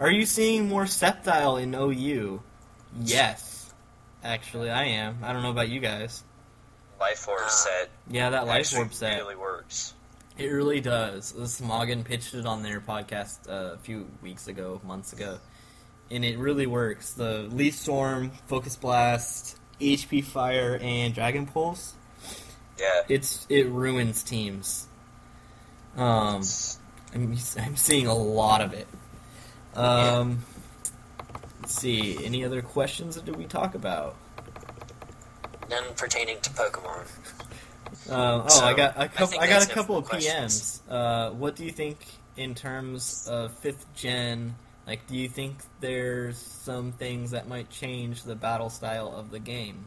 Are you seeing more Sceptile in OU? Yes. Actually, I am. I don't know about you guys. Life Orb set. Yeah, that Life Orb set really works. It really does. Smoggin pitched it on their podcast a few months ago. And it really works. The Leaf Storm, Focus Blast, HP Fire, and Dragon Pulse. Yeah. It ruins teams. I'm seeing a lot of it. Let's see. Any other questions that did we talk about? None pertaining to Pokemon. I got a couple of questions. PMs. What do you think in terms of 5th gen? Like, do you think there's some things that might change the battle style of the game?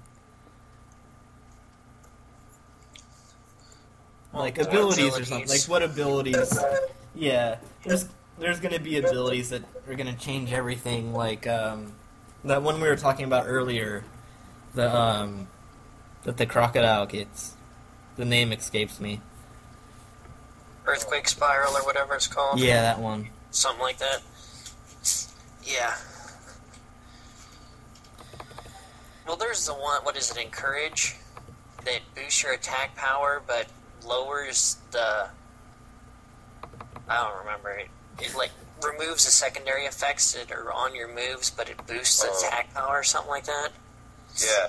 Like abilities or something. Like what abilities? Yeah, there's going to be abilities that are going to change everything. Like that one we were talking about earlier, that the crocodile gets. The name escapes me. Earthquake Spiral or whatever it's called. Yeah, that one. Something like that. Yeah. Well, there's the one. What is it? Encourage, that boosts your attack power, but lowers the. I don't remember it. It like removes the secondary effects that are on your moves, but it boosts the attack power or something like that. Yeah.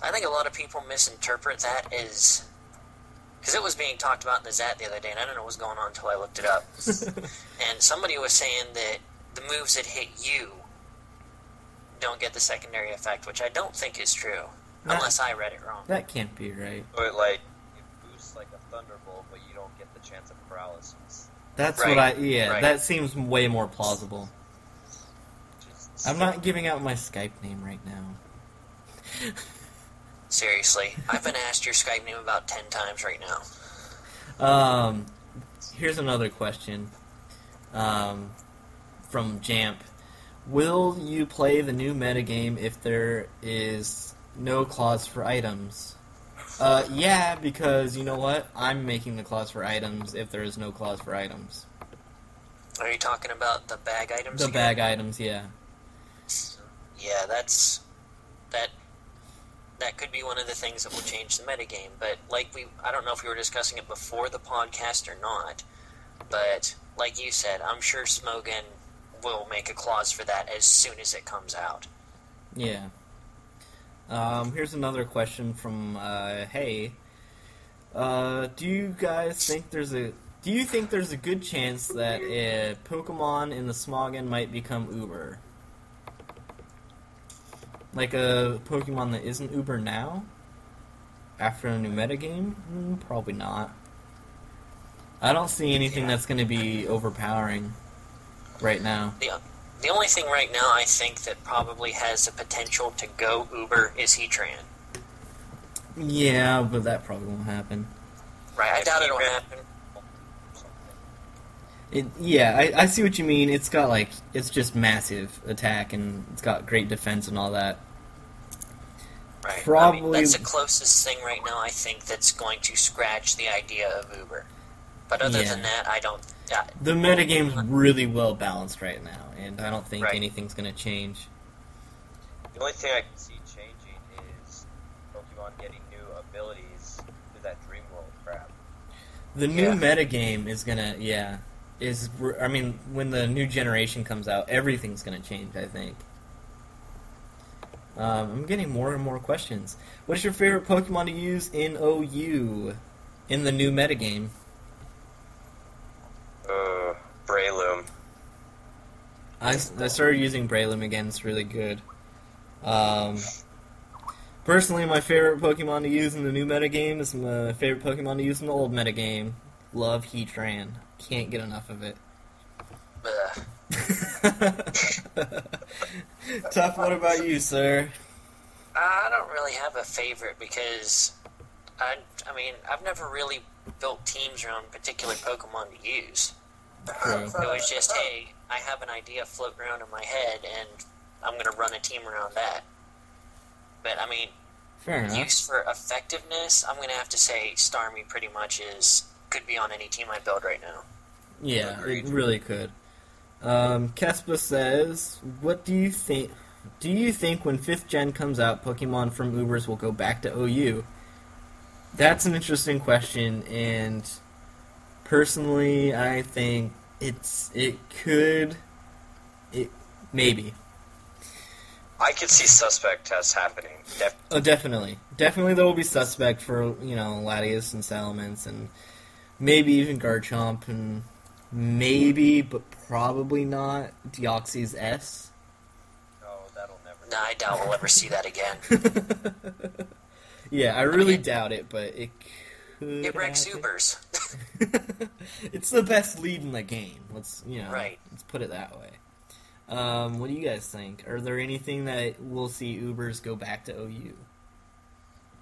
I think a lot of people misinterpret that as... Because it was being talked about in the Zat the other day, and I don't know what was going on until I looked it up. And somebody was saying that the moves that hit you don't get the secondary effect, which I don't think is true, unless I read it wrong. That can't be right. But, like, it boosts like a Thunderbolt, but you don't get the chance of paralysis. That's right. Right. That seems way more plausible. I'm not giving out my Skype name right now. Seriously, I've been asked your Skype name about 10 times right now. Here's another question from Jamp. Will you play the new metagame if there is no clause for items? Yeah, because you know what? I'm making the clause for items if there is no clause for items. Are you talking about the bag items? The bag items, yeah. Yeah, that could be one of the things that will change the metagame, but I don't know if we were discussing it before the podcast or not, but like you said, I'm sure Smogan will make a clause for that as soon as it comes out. Yeah. Here's another question from Hey. Do you think there's a good chance that a Pokemon in the Smogon might become Uber? Like a Pokemon that isn't Uber now? After a new metagame? Probably not. I don't see anything that's going to be overpowering right now. The only thing right now I think that probably has the potential to go Uber is Heatran. Yeah, but that probably won't happen. Right, I doubt it'll happen. I see what you mean. It's just massive attack, and it's got great defense and all that. Right. Probably. I mean, that's the closest thing right now, I think, that's going to scratch the idea of Uber. But other than that, I don't... the metagame's really well balanced right now, and I don't think anything's going to change. The only thing I can see changing is Pokemon getting new abilities through that Dream World crap. The new metagame is going to... when the new generation comes out, everything's going to change, I think. I'm getting more and more questions. What's your favorite Pokemon to use in OU? In the new metagame? Breloom. I started using Breloom again. It's really good. Personally, my favorite Pokemon to use in the new metagame is my favorite Pokemon to use in the old metagame. Love Heatran. Can't get enough of it. Tough, what about you, sir? I don't really have a favorite because, I've never really built teams around particular Pokemon to use. True. It was just, hey, I have an idea floating around in my head, and I'm going to run a team around that. But, fair enough. Use for effectiveness, I'm going to have to say Starmie pretty much could be on any team I build right now. Yeah, it really could. Kespa says, what do you think? Do you think when 5th gen comes out, Pokemon from Ubers will go back to OU? That's an interesting question, and personally, I think maybe. I could see suspect tests happening. Definitely. Definitely there will be suspect for, Latias and Salamence, and maybe even Garchomp, and maybe, but probably not, Deoxys S. No, that'll never. Nah, I doubt we'll ever see that again. Yeah, I really doubt it, but it could It wrecks happen. Ubers. It's the best lead in the game. Let's Right. Let's put it that way. What do you guys think? Are there anything that we'll see Ubers go back to OU?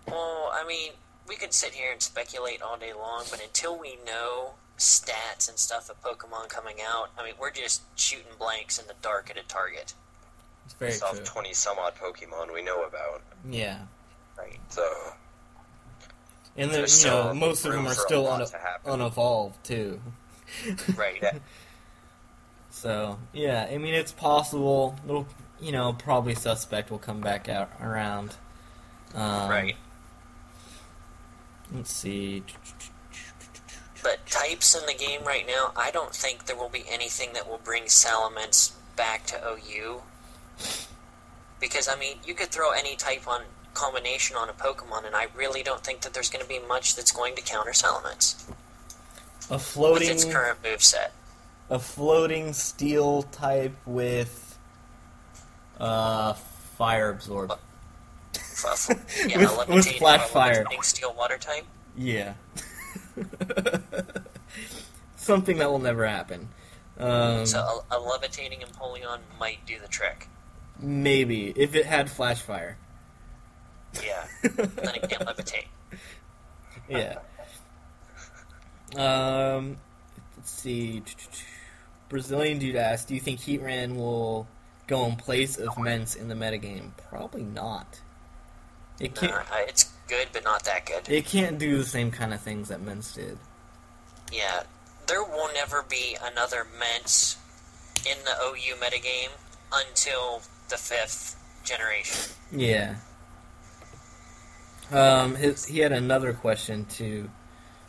Well, I mean, we could sit here and speculate all day long, but until we know stats and stuff of Pokemon coming out, I mean, we're just shooting blanks in the dark at a target. It's very Based off true. 20 some odd Pokemon we know about. Yeah. Right. So. And There's then, still most of them room are for a still lot to happen. unevolved, too. Right. Yeah. So, yeah, I mean, it's possible. Probably suspect will come back out around. Right. Let's see. But types in the game right now, I don't think there will be anything that will bring Salamence back to OU. Because, I mean, you could throw any type on combination on a Pokemon, and I really don't think that there's going to be much that's going to counter Salamence. With its current moveset. A floating steel type with fire absorb. Yeah, with a levitating, flash or a fire. levitating steel water type. Yeah. Something that will never happen. So a levitating Empoleon might do the trick. Maybe, if it had flash fire. Yeah, then it can't levitate. Yeah. Let's see. Brazilian dude asked, do you think Heatran will go in place of Mence in the metagame? Probably not. It can't. It's good, but not that good. It can't do the same kind of things that Mence did. Yeah, there will never be another Mence in the OU metagame until the 5th generation. Yeah. He had another question too.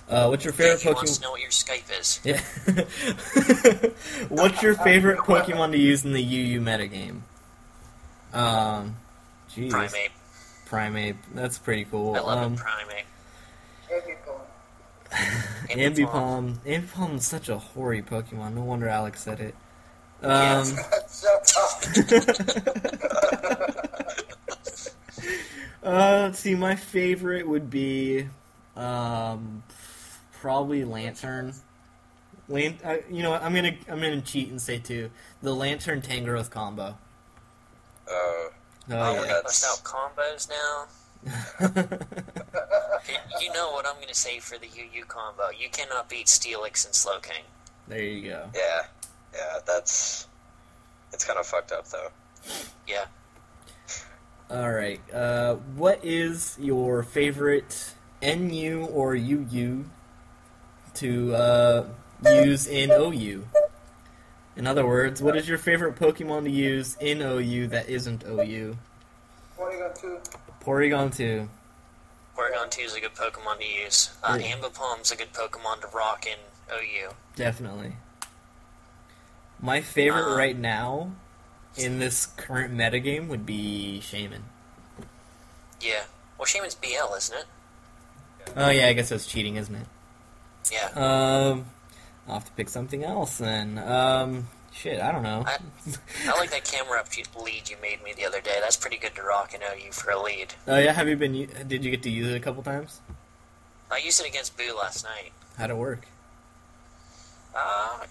What's your favorite He wants Pokemon? to know what your Skype is. Yeah. What's your favorite Pokemon to use in the UU metagame? Jeez. Primeape. That's pretty cool. I love it, Primeape. Ambipom. Ambipom is such a hoary Pokemon. No wonder Alex said it. Let's see. My favorite would be probably Lantern. You know what? I'm gonna cheat and say two. The Lantern Tangrowth combo. Oh, yeah. Bust out combos now. You know what I'm going to say for the UU combo. You cannot beat Steelix and Slowking. There you go. yeah, it's kind of fucked up though. Yeah. Alright, what is your favorite NU or UU to use in OU? In other words, what is your favorite Pokemon to use in OU that isn't OU? Porygon 2. Porygon 2. Porygon 2 is a good Pokemon to use. Ambipom's a good Pokemon to rock in OU. Definitely. My favorite right now in this current metagame would be Shaman. Yeah. Well, Shaman's BL, isn't it? Oh yeah, I guess that's cheating, isn't it? Yeah. I'll have to pick something else then. Shit, I don't know. I like that camera up lead you made me the other day. That's pretty good to rock in OU for a lead. Oh yeah, did you get to use it a couple times? I used it against Boo last night. How'd it work?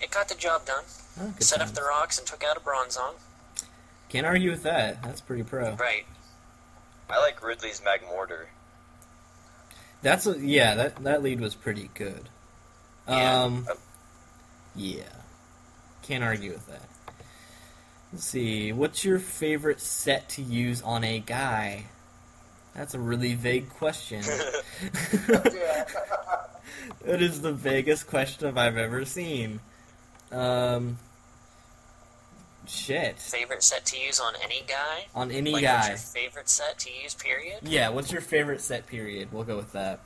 It got the job done. Oh, good Set times. up the rocks and took out a Bronzong. Can't argue with that. That's pretty pro. Right. I like Ridley's Magmortar. That lead was pretty good. Yeah. Yeah. Can't argue with that. Let's see. What's your favorite set to use on a guy? That's a really vague question. It is the vaguest question I've ever seen. Shit. Favorite set to use on any guy? On any What's guy. your favorite set to use, period? Yeah, what's your favorite set, period? We'll go with that.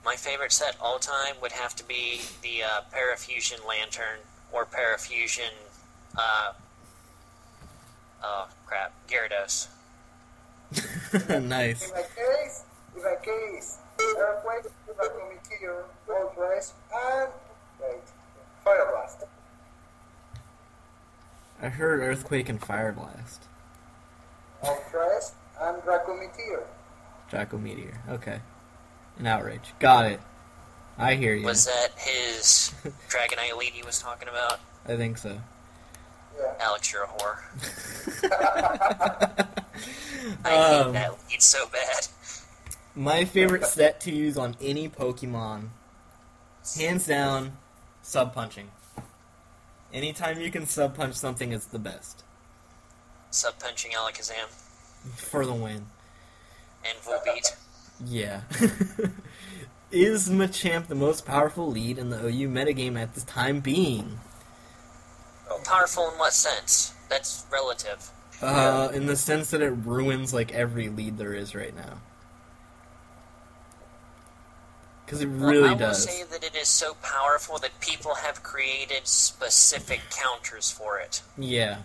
My favorite set all time would have to be the Parafusion Lantern or Parafusion, Gyarados. Nice. In my case, Earthquake, Meteor, Moltres, and Fire Blast. I heard Earthquake and Fire Blast. Moltres and Meteor. Draco Meteor. Okay. An Outrage. Got it. I hear you. Was that his Dragonite lead he was talking about? I think so. Yeah. Alex, you're a whore. I hate that lead so bad. My favorite set to use on any Pokemon, hands down, Sub-Punching. Anytime you can Sub-Punch something, it's the best. Sub-punching Alakazam For the win. and Volbeat. Yeah. Is Machamp the most powerful lead in the OU metagame at this time being? Powerful in what sense? That's relative. In the sense that it ruins, like, every lead there is right now. Because it really I will does. say that it is so powerful that people have created specific counters for it. Yeah.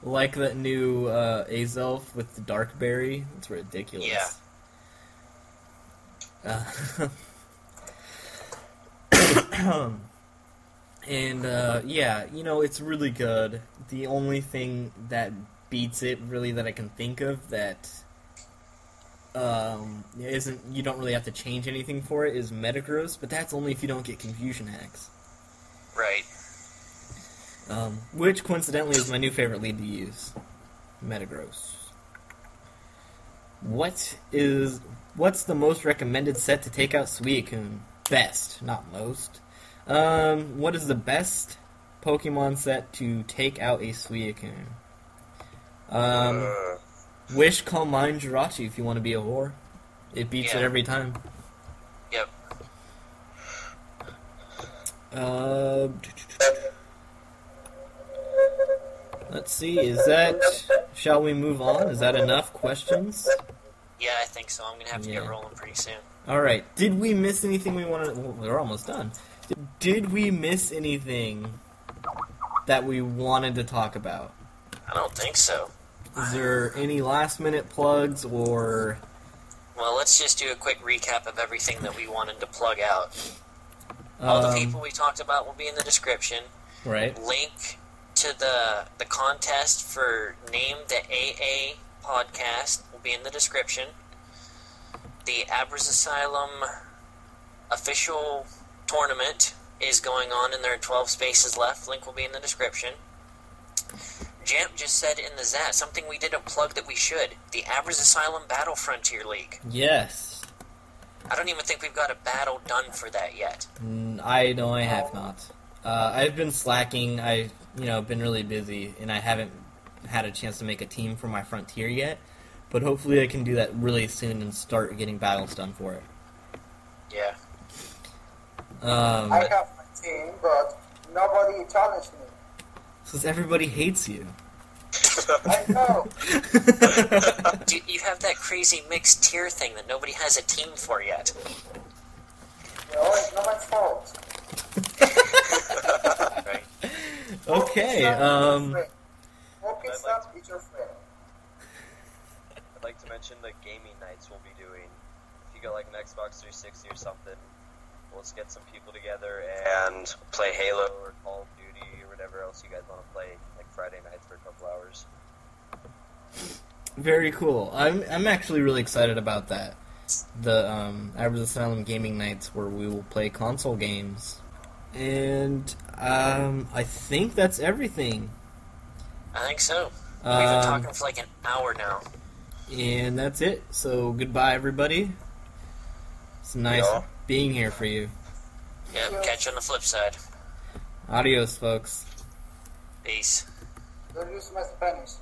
Like that new Azelf with the Dark Berry. It's ridiculous. Yeah. And, yeah, you know, it's really good. The only thing that beats it, really, that I can think of that isn't, you don't really have to change anything for it, is Metagross, but that's only if you don't get Confusion Hacks. Right. Which, coincidentally, is my new favorite lead to use. Metagross. What's the most recommended set to take out Suicune? Best, not most. What is the best Pokemon set to take out a Suicune? Wish, Calm Mind, Jirachi if you want to be a whore. It beats it every time. Yep. Let's see, shall we move on? Is that enough questions? Yeah, I think so. I'm going to have to get rolling pretty soon. Alright, did we miss anything we wanted? Well, we're almost done. Did we miss anything that we wanted to talk about? I don't think so. Is there any last-minute plugs, or... Well, let's just do a quick recap of everything that we wanted to plug out. All the people we talked about will be in the description. Right. Link to the contest for Name the AA podcast will be in the description. The Abra's Asylum official tournament is going on, and there are 12 spaces left. Link will be in the description. Jamp just said in the Zat something we didn't plug that we should. The Abra's Asylum Battle Frontier League. Yes. I don't even think we've got a battle done for that yet. I know I have not. I've been slacking. I've been really busy, and I haven't had a chance to make a team for my Frontier yet. But hopefully I can do that really soon and start getting battles done for it. Yeah. I have my team, but nobody challenged me. Because everybody hates you. I know. You have that crazy mixed tier thing that nobody has a team for yet. No, it's not my fault. Right. Okay, Focus up with your friend. I'd like to mention the gaming nights we'll be doing. If you got like an Xbox 360 or something, let's get some people together and play Halo or Call of Duty or whatever else you guys want to play, like Friday nights for a couple hours. Very cool. I'm actually really excited about that. The Abra's Asylum gaming nights where we will play console games. And I think that's everything. I think so. We've been talking for like an hour now. And that's it. So goodbye, everybody. It's nice being here for you. Yep, catch you on the flip side. Adios, folks. Peace. Don't use my Spanish.